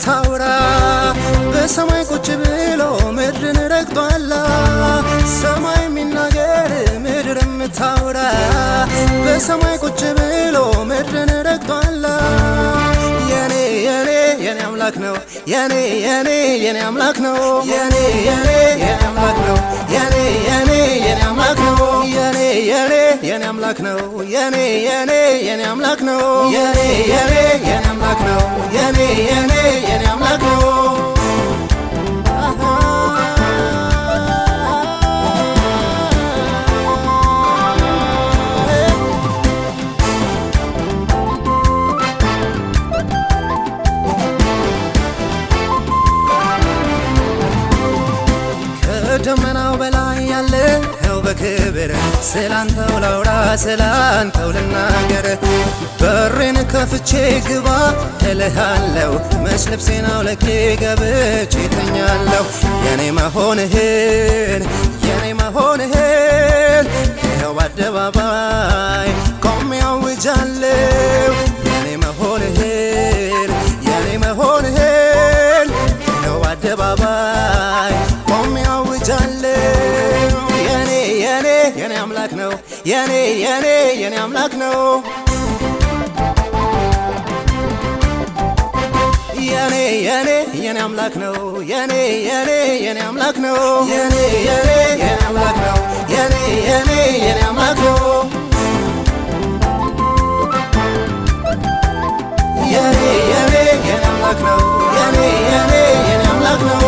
የምታወራ በሰማይ ቁጭ ብሎ ምድርን ረግጧላ ሰማይ የሚናገር ምድር የምታወራ በሰማይ ቁጭ ብሎ ምድርን ረግጧላ የኔ አምላክ ነው የኔ አምላክ ነው የኔ አምላክ ነው የኔ አምላክ ነው የኔ አምላክ ነው የኔ አምላክ ነው የኔ አምላክ ነው የኔ አምላክ ነው ከደመናው በላይ ያለው በክብር ስላንተው ላውራ ስላንተው ልናገር በሬን ከፍቼ ግባ እልሃለሁ መች ልብሴን አውልቄ ገብቼ ተኛለሁ የኔ መሆንህን ይኸው በአደባባይ ቆሜ አውጃለሁ የኔ መሆንህን ይኸው በአደባባይ ቆሜ አውጃለሁ የኔ አምላክ ነው የኔ አምላክ ነው የኔ አምላክ ነው የኔ አምላክ ነው የኔ አምላክ ነው የኔ አምላክ ነው የኔ አምላክ ነው የኔ አምላክ ነው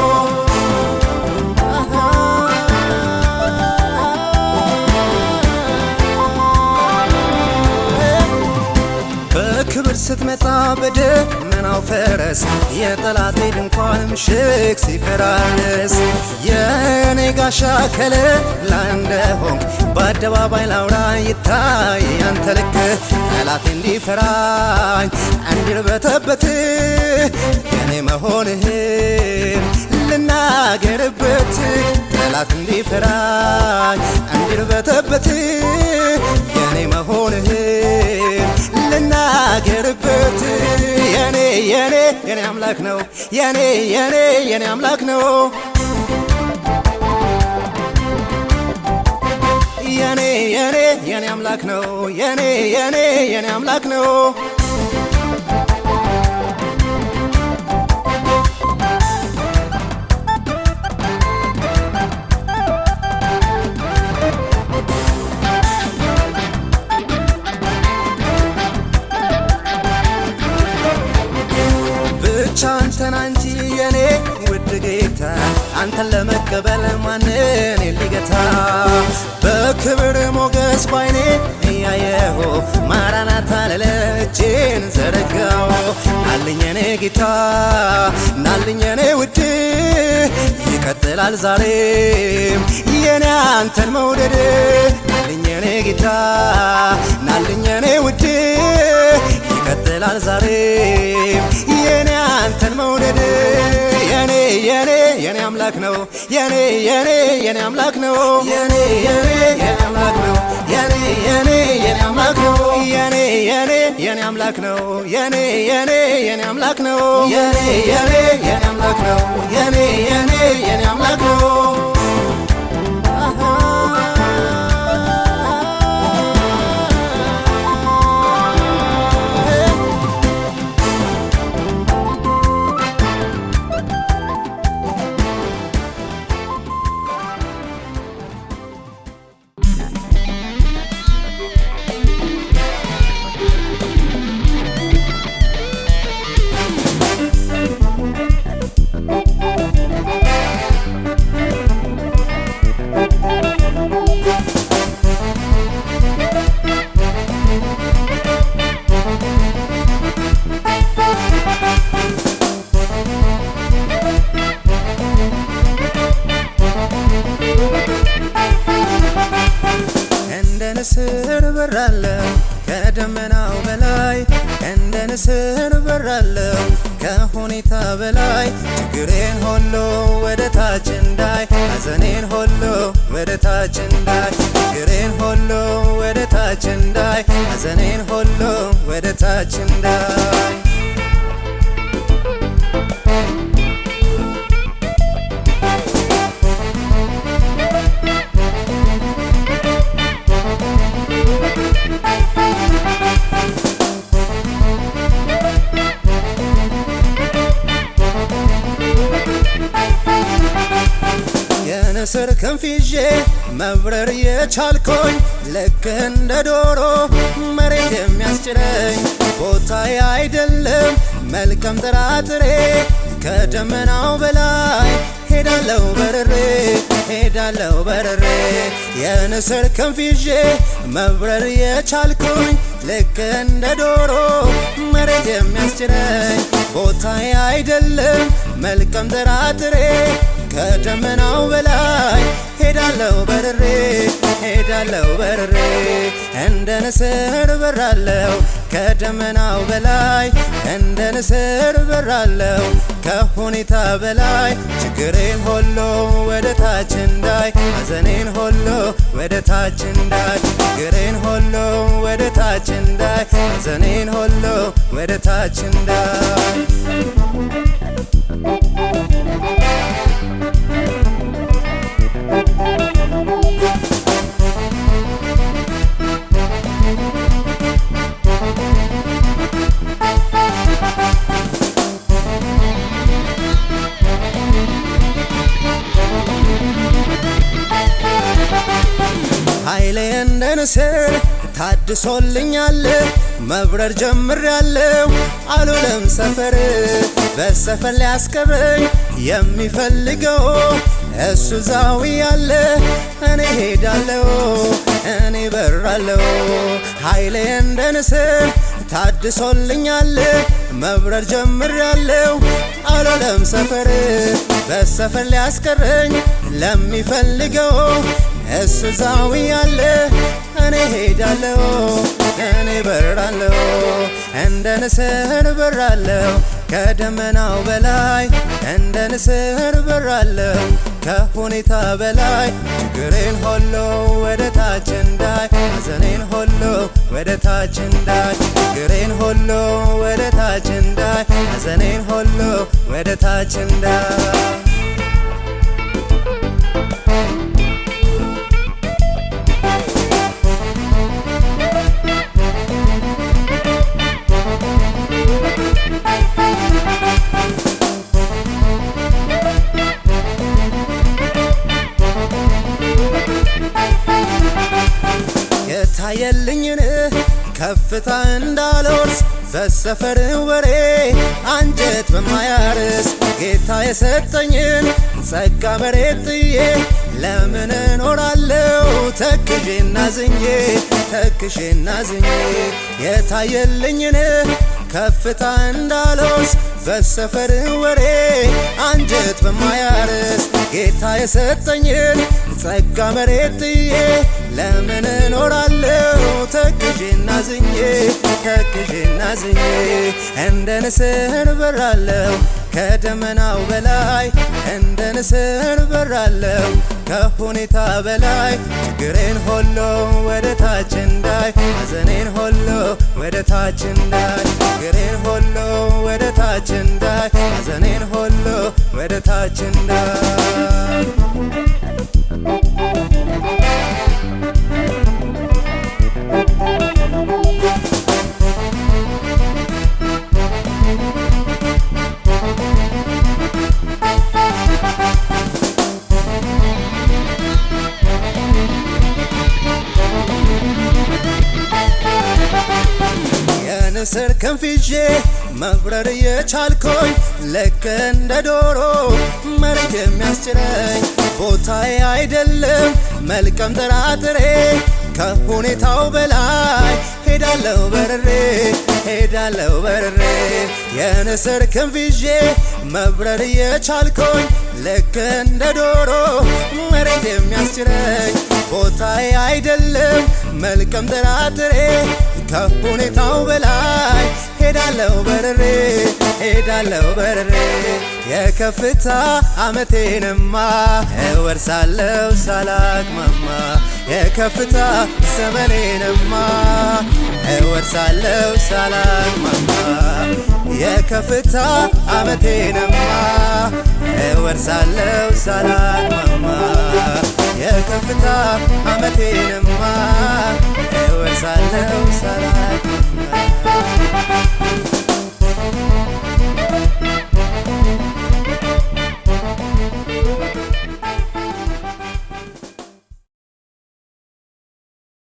በክብር ስትመጣ በደመናው ፈረስ የጠላቴ ድንኳን ምሽግ ሲፈራርስ የኔ ጋሻ ከለላ እንደሆንክ በአደባባይ ላውራ ይታይ ያንተ ልክ ጠላቴ እንዲፈራኝ እንዲርበተበት የኔ መሆንህን ልናገርበት ጠላት እንዲፈራኝ እንዲርበተበት የኔ መሆንህን ልናገርበት የኔ አምላክ ነው የኔ አምላክ ነው የኔ አምላክ ነው የኔ አምላክ ነው አንተን አንቺ የኔ ውድ ጌታ አንተን ለመቀበል ማንን ሊገታ በክብር ሞገስ ባይኔ እያየሁ ማራናታ ለእጄን ዘረጋው ናልኝ የኔ ጌታ ናልኝ የኔ ውድ ይቀጥላል ዛሬም የኔ አንተን መውደድ ናልኝ የኔ ጌታ ናልኝ የኔ ውድ ይቀጥላል ዛሬም የኔ አንተን መውደድ የኔ አምላክ ነው የኔ አምላክ ነው የኔ አምላክ ነው የኔ አምላክ ነው የኔ አምላክ ነው የኔ አምላክ ነው የኔ አምላክ ነው የኔ አምላክ ነው ንስር በራለው ከደመናው በላይ እንደ ንስር በራለው ከሁኔታ በላይ ችግሬን ሁሉ ወደ ታች እንዳይ ሐዘኔን ሁሉ ወደ ታች እንዳይ ችግሬን ሁሉ ወደ ታች እንዳይ ሐዘኔን ሁሉ ወደ ታች እንዳይ የንስር ክንፍ ይዤ መብረር የቻልኩኝ ልክ እንደ ዶሮ መሬት የሚያስጭነኝ ቦታዬ አይደለም መልካም ጥራጥሬ ከደመናው በላይ ሄዳለሁ በርሬ ሄዳለሁ በርሬ የንስር ክንፍ ይዤ መብረር የቻልኩኝ ልክ እንደ ዶሮ መሬት የሚያስጭነኝ ቦታዬ አይደለም መልካም ጥራጥሬ ከደመናው በላይ ሄዳለሁ በርሬ ሄዳለሁ በርሬ እንደ ንስር በራለሁ ከደመናው በላይ እንደ ንስር በራለሁ ከሁኔታ በላይ ችግሬን ሁሉ ወደ ታች እንዳይ ሐዘኔን ሁሉ ወደ ታች እንዳይ ችግሬን ሁሉ ወደ ታች እንዳይ ሐዘኔን ሁሉ ወደ ታች እንዳይ ኃይሌ እንደ ንስር ታድሶልኛል መብረር ጀምሬያለሁ አልውልም ሰፈር በሰፈር ሊያስቀረኝ የሚፈልገው እሱ ዛው ያለ እኔ ሄዳለሁ እኔ በራለሁ ኃይሌ እንደ ንስር ታድሶልኛል መብረር ጀምሬያለሁ አልውልም ሰፈር በሰፈር ሊያስቀረኝ ለሚፈልገው እሱ ዛው ያለ እኔ ሄዳለሁ እኔ በራለሁ እንደ ንስር በራለሁ ከደመናው በላይ እንደ ንስር በራለሁ ከሁኔታ በላይ ችግሬን ሁሉ ወደ ታች እንዳይ ሐዘኔን ሁሉ ወደ ታች እንዳይ ችግሬን ሁሉ ወደ ታች እንዳይ ሐዘኔን ሁሉ ወደ ታች እንዳይ የታየልኝን ከፍታ እንዳልወርስ በሰፈር ወሬ አንጀት በማያርስ ጌታ የሰጠኝን ጸጋ መሬት ጥዬ ለምን እኖራለሁ ተክዤና ዝኜ ተክዤና ዝኜ የታየልኝን ከፍታ እንዳልወርስ በሰፈር ወሬ አንጀት በማያርስ ጌታ የሰጠኝን ጸጋ መሬት ጥዬ ለምን እኖራለሁ ተክዤና ዝኜ ተክዤና ዝኜ እንደ ንስር በራለሁ ከደመናው በላይ እንደ ንስር በራለሁ ከሁኔታ በላይ ችግሬን ሁሉ ወደ ታች እንዳይ ሐዘኔን ሁሉ ወደ ታች እንዳይ ችግሬን ሁሉ ወደ ታች እንዳይ ሐዘኔን ሁሉ ወደ ታች እንዳይ የንስር ክንፍ ይዤ መብረር የቻልኩኝ ልክ እንደ ዶሮ መሬት የሚያስጭነኝ ቦታዬ አይደለም መልካም ጥራጥሬ ከሁኔታው በላይ ሄዳለሁ በርሬ ሄዳለሁ በርሬ የንስር ክንፍ ይዤ መብረር የቻልኩኝ ልክ እንደ ዶሮ መሬት የሚያስጭነኝ ቦታዬ አይደለም መልካም ጥራጥሬ ከሁኔታው በላይ ሄዳለሁ በርሬ ሄዳለሁ በርሬ የከፍታ ዓመቴንማ እወርሳለሁ ሳላቅማማ የከፍታ ዘመኔንማ እወርሳለሁ ሳላቅማማ የከፍታ ዓመቴንማ እወርሳለሁ ሳላቅማማ የከፍታ ዓመቴንማ እወርሳለሁ ሳላቅማማ